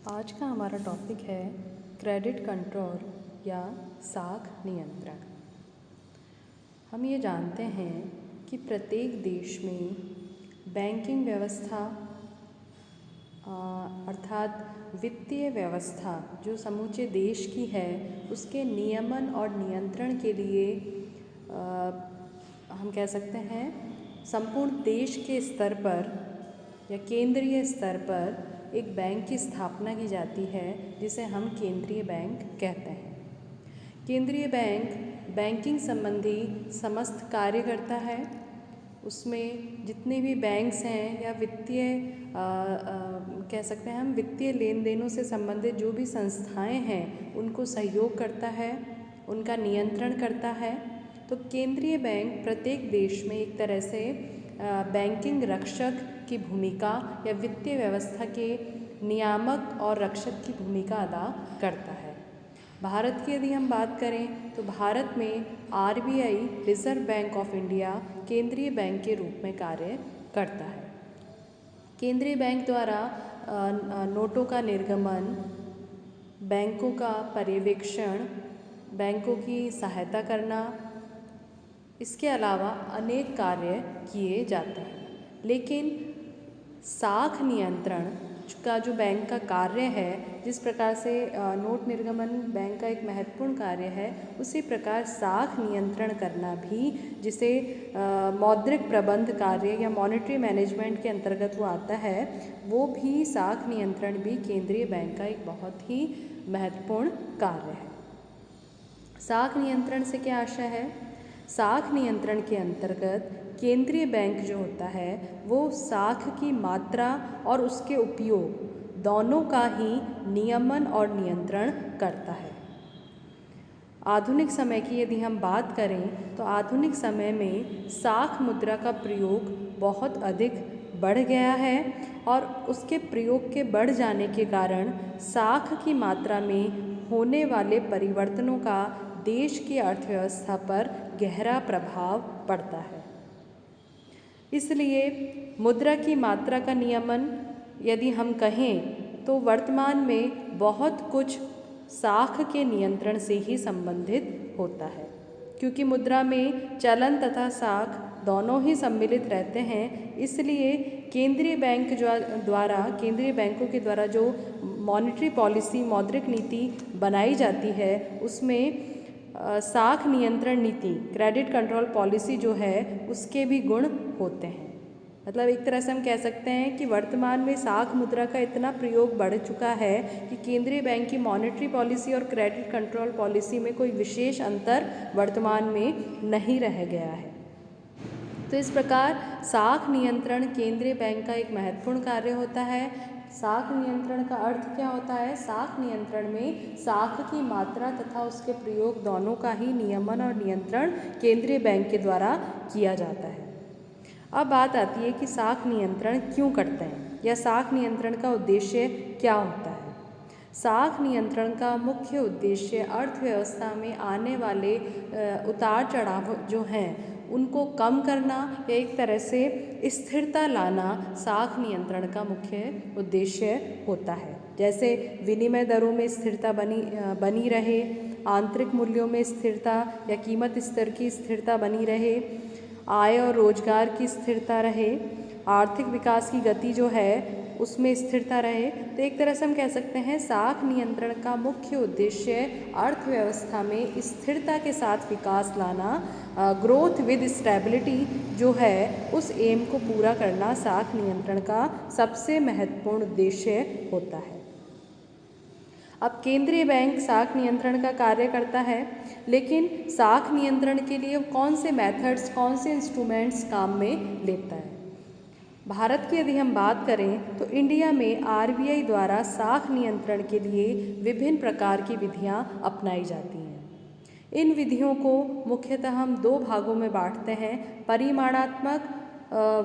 आज का हमारा टॉपिक है क्रेडिट कंट्रोल या साख नियंत्रण। हम ये जानते हैं कि प्रत्येक देश में बैंकिंग व्यवस्था अर्थात वित्तीय व्यवस्था जो समूचे देश की है उसके नियमन और नियंत्रण के लिए हम कह सकते हैं संपूर्ण देश के स्तर पर या केंद्रीय स्तर पर एक बैंक की स्थापना की जाती है जिसे हम केंद्रीय बैंक कहते हैं। केंद्रीय बैंक बैंकिंग संबंधी समस्त कार्य करता है। उसमें जितने भी बैंक्स हैं या वित्तीय कह सकते हैं हम वित्तीय लेन देनों से संबंधित जो भी संस्थाएं हैं उनको सहयोग करता है, उनका नियंत्रण करता है। तो केंद्रीय बैंक प्रत्येक देश में एक तरह से बैंकिंग रक्षक की भूमिका या वित्तीय व्यवस्था के नियामक और रक्षक की भूमिका अदा करता है। भारत की यदि हम बात करें तो भारत में RBI reserve bank of India केंद्रीय बैंक के रूप में कार्य करता है। केंद्रीय बैंक द्वारा नोटों का निर्गमन, बैंकों का पर्यवेक्षण, बैंकों की सहायता करना, इसके अलावा अनेक कार्य किए जाते हैं। लेकिन साख नियंत्रण का जो बैंक का कार्य है, जिस प्रकार से नोट निर्गमन बैंक का एक महत्वपूर्ण कार्य है, उसी प्रकार साख नियंत्रण करना भी, जिसे मौद्रिक प्रबंध कार्य या मॉनेटरी मैनेजमेंट के अंतर्गत वो आता है, वो भी साख नियंत्रण भी केंद्रीय बैंक का एक बहुत ही महत्वपूर्ण कार्य है। साख नियंत्रण से क्या आशय है? साख नियंत्रण के अंतर्गत केंद्रीय बैंक जो होता है वो साख की मात्रा और उसके उपयोग दोनों का ही नियमन और नियंत्रण करता है। आधुनिक समय की यदि हम बात करें तो आधुनिक समय में साख मुद्रा का प्रयोग बहुत अधिक बढ़ गया है और उसके प्रयोग के बढ़ जाने के कारण साख की मात्रा में होने वाले परिवर्तनों का देश की अर्थव्यवस्था पर गहरा प्रभाव पड़ता है। इसलिए मुद्रा की मात्रा का नियमन यदि हम कहें तो वर्तमान में बहुत कुछ साख के नियंत्रण से ही संबंधित होता है, क्योंकि मुद्रा में चलन तथा साख दोनों ही सम्मिलित रहते हैं। इसलिए केंद्रीय बैंकों के द्वारा जो मॉनेटरी पॉलिसी, मौद्रिक नीति बनाई जाती है उसमें साख नियंत्रण नीति, क्रेडिट कंट्रोल पॉलिसी जो है उसके भी गुण होते हैं। मतलब एक तरह से हम कह सकते हैं कि वर्तमान में साख मुद्रा का इतना प्रयोग बढ़ चुका है कि केंद्रीय बैंक की मॉनेटरी पॉलिसी और क्रेडिट कंट्रोल पॉलिसी में कोई विशेष अंतर वर्तमान में नहीं रह गया है। तो इस प्रकार साख नियंत्रण केंद्रीय बैंक का एक महत्वपूर्ण कार्य होता है। साख नियंत्रण का अर्थ क्या होता है? साख नियंत्रण में साख की मात्रा तथा उसके प्रयोग दोनों का ही नियमन और नियंत्रण केंद्रीय बैंक के द्वारा किया जाता है। अब बात आती है कि साख नियंत्रण क्यों करते हैं या साख नियंत्रण का उद्देश्य क्या होता है। साख नियंत्रण का मुख्य उद्देश्य अर्थव्यवस्था में आने वाले उतार चढ़ाव जो हैं उनको कम करना या एक तरह से स्थिरता लाना साख नियंत्रण का मुख्य उद्देश्य होता है। जैसे विनिमय दरों में स्थिरता बनी रहे, आंतरिक मूल्यों में स्थिरता या कीमत स्तर की स्थिरता बनी रहे, आय और रोजगार की स्थिरता रहे, आर्थिक विकास की गति जो है उसमें स्थिरता रहे। तो एक तरह से हम कह सकते हैं साख नियंत्रण का मुख्य उद्देश्य अर्थव्यवस्था में स्थिरता के साथ विकास लाना, ग्रोथ विद स्टेबिलिटी जो है उस एम को पूरा करना साख नियंत्रण का सबसे महत्वपूर्ण उद्देश्य होता है। अब केंद्रीय बैंक साख नियंत्रण का कार्य करता है, लेकिन साख नियंत्रण के लिए कौन से मेथड्स, कौन से इंस्ट्रूमेंट्स काम में लेता है। भारत की यदि हम बात करें तो इंडिया में आरबीआई द्वारा साख नियंत्रण के लिए विभिन्न प्रकार की विधियां अपनाई जाती हैं। इन विधियों को मुख्यतः हम दो भागों में बांटते हैं, परिमाणात्मक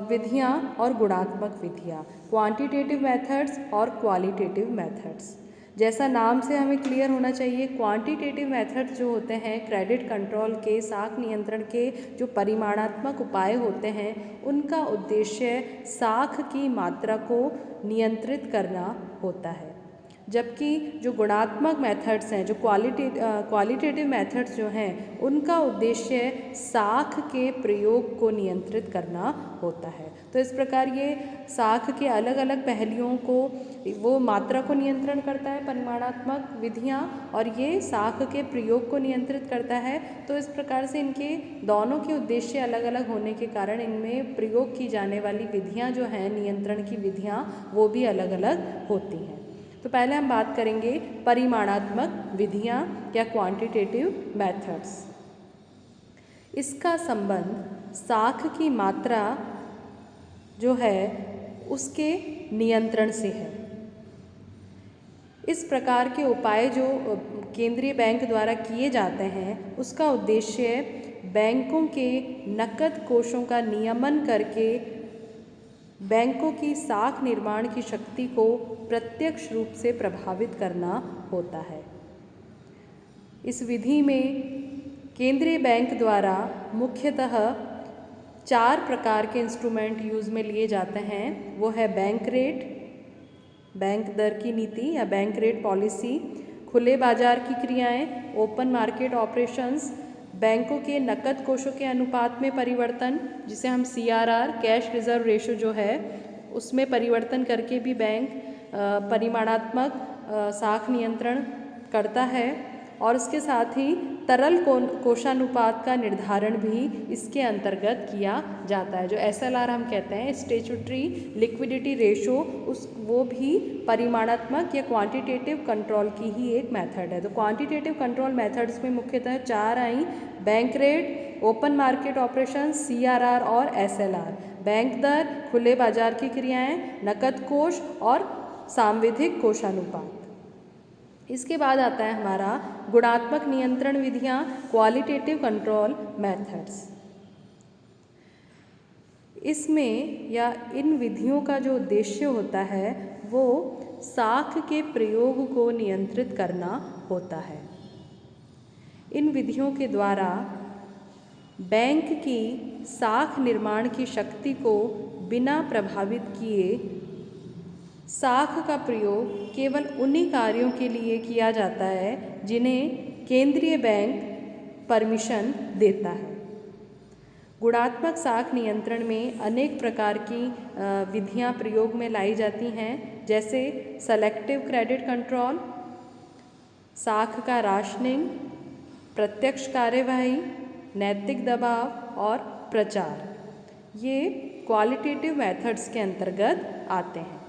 विधियां और गुणात्मक विधियां, क्वांटिटेटिव मेथड्स और क्वालिटेटिव मेथड्स। जैसा नाम से हमें क्लियर होना चाहिए, क्वांटिटेटिव मेथड जो होते हैं क्रेडिट कंट्रोल के, साख नियंत्रण के जो परिमाणात्मक उपाय होते हैं उनका उद्देश्य साख की मात्रा को नियंत्रित करना होता है। जबकि जो गुणात्मक मेथड्स हैं, जो क्वालिटेटिव मेथड्स जो हैं, उनका उद्देश्य साख के प्रयोग को नियंत्रित करना होता है। तो इस प्रकार ये साख के अलग अलग पहलुओं को, वो मात्रा को नियंत्रण करता है परिमाणात्मक विधियाँ, और ये साख के प्रयोग को नियंत्रित करता है। तो इस प्रकार से इनके दोनों के उद्देश्य अलग अलग होने के कारण इनमें प्रयोग की जाने वाली विधियाँ जो हैं, नियंत्रण की विधियाँ, वो भी अलग अलग होती हैं। तो पहले हम बात करेंगे परिमाणात्मक विधियाँ या क्वांटिटेटिव मेथड्स। इसका संबंध साख की मात्रा जो है उसके नियंत्रण से है। इस प्रकार के उपाय जो केंद्रीय बैंक द्वारा किए जाते हैं, उसका उद्देश्य बैंकों के नकद कोषों का नियमन करके बैंकों की साख निर्माण की शक्ति को प्रत्यक्ष रूप से प्रभावित करना होता है। इस विधि में केंद्रीय बैंक द्वारा मुख्यतः 4 प्रकार के इंस्ट्रूमेंट यूज़ में लिए जाते हैं। वो है बैंक रेट, बैंक दर की नीति या बैंक रेट पॉलिसी, खुले बाजार की क्रियाएं, ओपन मार्केट ऑपरेशंस, बैंकों के नकद कोषों के अनुपात में परिवर्तन, जिसे हम CRR, कैश रिजर्व रेशो जो है, उसमें परिवर्तन करके भी बैंक परिमाणात्मक साख नियंत्रण करता है। और इसके साथ ही तरल कोषानुपात का निर्धारण भी इसके अंतर्गत किया जाता है। जो SLR हम कहते हैं, स्टैट्यूटरी लिक्विडिटी रेशो, वो भी परिमाणात्मक या क्वांटिटेटिव कंट्रोल की ही एक मेथड है। तो क्वांटिटेटिव कंट्रोल मेथड्स में मुख्यतः 4 आई: bank rate, open market operation, CRR और SLR। बैंक दर, खुले बाजार की क्रियाएं, नकद कोष और सांविधिक कोषानुपात। इसके बाद आता है हमारा गुणात्मक नियंत्रण विधियाँ, क्वालिटेटिव कंट्रोल मेथड्स। इसमें या इन विधियों का जो उद्देश्य होता है वो साख के प्रयोग को नियंत्रित करना होता है। इन विधियों के द्वारा बैंक की साख निर्माण की शक्ति को बिना प्रभावित किए साख का प्रयोग केवल उन्हीं कार्यों के लिए किया जाता है जिन्हें केंद्रीय बैंक परमिशन देता है। गुणात्मक साख नियंत्रण में अनेक प्रकार की विधियां प्रयोग में लाई जाती हैं, जैसे सेलेक्टिव क्रेडिट कंट्रोल, साख का राशनिंग, प्रत्यक्ष कार्यवाही, नैतिक दबाव और प्रचार। ये क्वालिटेटिव मेथड्स के अंतर्गत आते हैं।